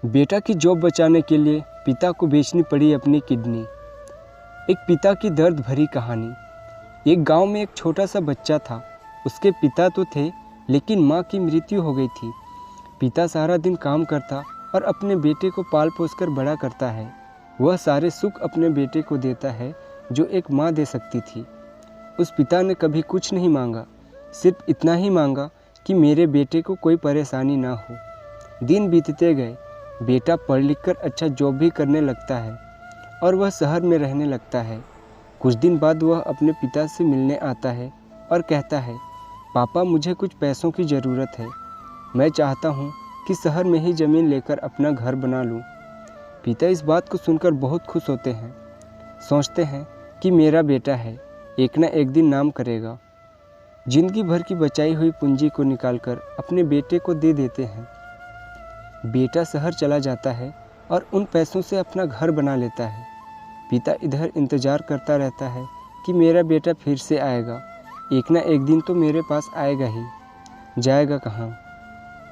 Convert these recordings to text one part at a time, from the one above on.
बेटा की जॉब बचाने के लिए पिता को बेचनी पड़ी अपनी किडनी। एक पिता की दर्द भरी कहानी। एक गांव में एक छोटा सा बच्चा था। उसके पिता तो थे, लेकिन मां की मृत्यु हो गई थी। पिता सारा दिन काम करता और अपने बेटे को पाल पोस कर बड़ा करता है। वह सारे सुख अपने बेटे को देता है जो एक माँ दे सकती थी। उस पिता ने कभी कुछ नहीं मांगा, सिर्फ इतना ही मांगा कि मेरे बेटे को कोई परेशानी ना हो। दिन बीतते गए। बेटा पढ़ लिख कर अच्छा जॉब भी करने लगता है और वह शहर में रहने लगता है। कुछ दिन बाद वह अपने पिता से मिलने आता है और कहता है, पापा मुझे कुछ पैसों की ज़रूरत है। मैं चाहता हूँ कि शहर में ही ज़मीन लेकर अपना घर बना लूँ। पिता इस बात को सुनकर बहुत खुश होते हैं। सोचते हैं कि मेरा बेटा है, एक ना एक दिन नाम करेगा। जिंदगी भर की बचाई हुई पूंजी को निकालकर अपने बेटे को दे देते हैं। बेटा शहर चला जाता है और उन पैसों से अपना घर बना लेता है। पिता इधर इंतज़ार करता रहता है कि मेरा बेटा फिर से आएगा, एक ना एक दिन तो मेरे पास आएगा ही। जाएगा कहाँ?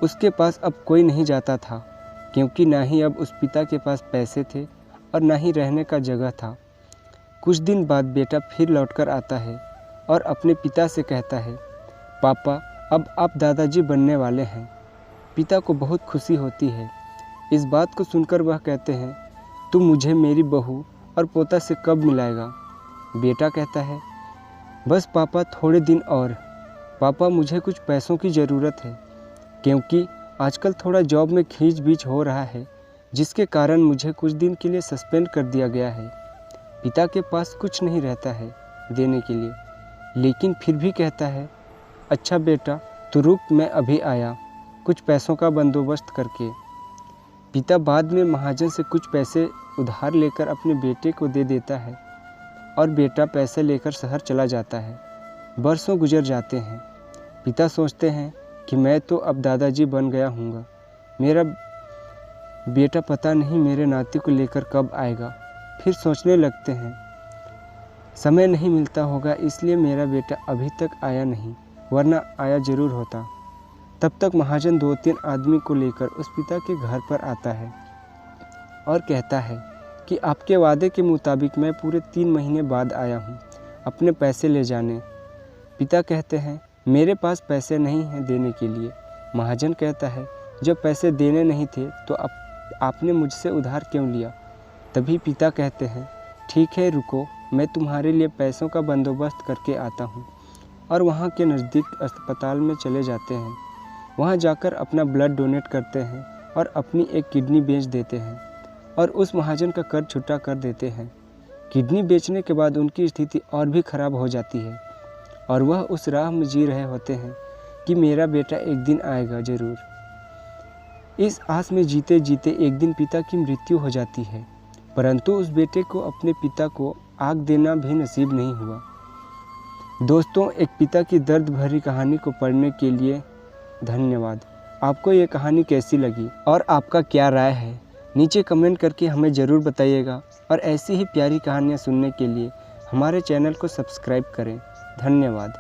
उसके पास अब कोई नहीं जाता था, क्योंकि ना ही अब उस पिता के पास पैसे थे और ना ही रहने का जगह था। कुछ दिन बाद बेटा फिर लौटकर आता है और अपने पिता से कहता है, पापा अब आप दादाजी बनने वाले हैं। पिता को बहुत खुशी होती है। इस बात को सुनकर वह कहते हैं, तू मुझे मेरी बहू और पोता से कब मिलाएगा? बेटा कहता है, बस पापा थोड़े दिन और। पापा मुझे कुछ पैसों की ज़रूरत है, क्योंकि आजकल थोड़ा जॉब में खींच बीच हो रहा है, जिसके कारण मुझे कुछ दिन के लिए सस्पेंड कर दिया गया है। पिता के पास कुछ नहीं रहता है देने के लिए, लेकिन फिर भी कहता है, अच्छा बेटा तू रुक, मैं अभी आया कुछ पैसों का बंदोबस्त करके। पिता बाद में महाजन से कुछ पैसे उधार लेकर अपने बेटे को दे देता है और बेटा पैसे लेकर शहर चला जाता है। बरसों गुजर जाते हैं। पिता सोचते हैं कि मैं तो अब दादाजी बन गया हूँगा, मेरा बेटा पता नहीं मेरे नाती को लेकर कब आएगा। फिर सोचने लगते हैं, समय नहीं मिलता होगा इसलिए मेरा बेटा अभी तक आया नहीं, वरना आया ज़रूर होता। तब तक महाजन 2-3 आदमी को लेकर उस पिता के घर पर आता है और कहता है कि आपके वादे के मुताबिक मैं पूरे 3 महीने बाद आया हूँ अपने पैसे ले जाने। पिता कहते हैं, मेरे पास पैसे नहीं हैं देने के लिए। महाजन कहता है, जब पैसे देने नहीं थे तो आपने मुझसे उधार क्यों लिया? तभी पिता कहते हैं, ठीक है रुको, मैं तुम्हारे लिए पैसों का बंदोबस्त करके आता हूँ। और वहाँ के नज़दीक अस्पताल में चले जाते हैं। वहाँ जाकर अपना ब्लड डोनेट करते हैं और अपनी एक किडनी बेच देते हैं और उस महाजन का कर्ज छुट्टा कर देते हैं। किडनी बेचने के बाद उनकी स्थिति और भी ख़राब हो जाती है और वह उस राह में जी रहे होते हैं कि मेरा बेटा एक दिन आएगा ज़रूर। इस आस में जीते जीते एक दिन पिता की मृत्यु हो जाती है, परंतु उस बेटे को अपने पिता को आग देना भी नसीब नहीं हुआ। दोस्तों, एक पिता की दर्द भरी कहानी को पढ़ने के लिए धन्यवाद। आपको ये कहानी कैसी लगी और आपका क्या राय है, नीचे कमेंट करके हमें ज़रूर बताइएगा। और ऐसी ही प्यारी कहानियाँ सुनने के लिए हमारे चैनल को सब्सक्राइब करें। धन्यवाद।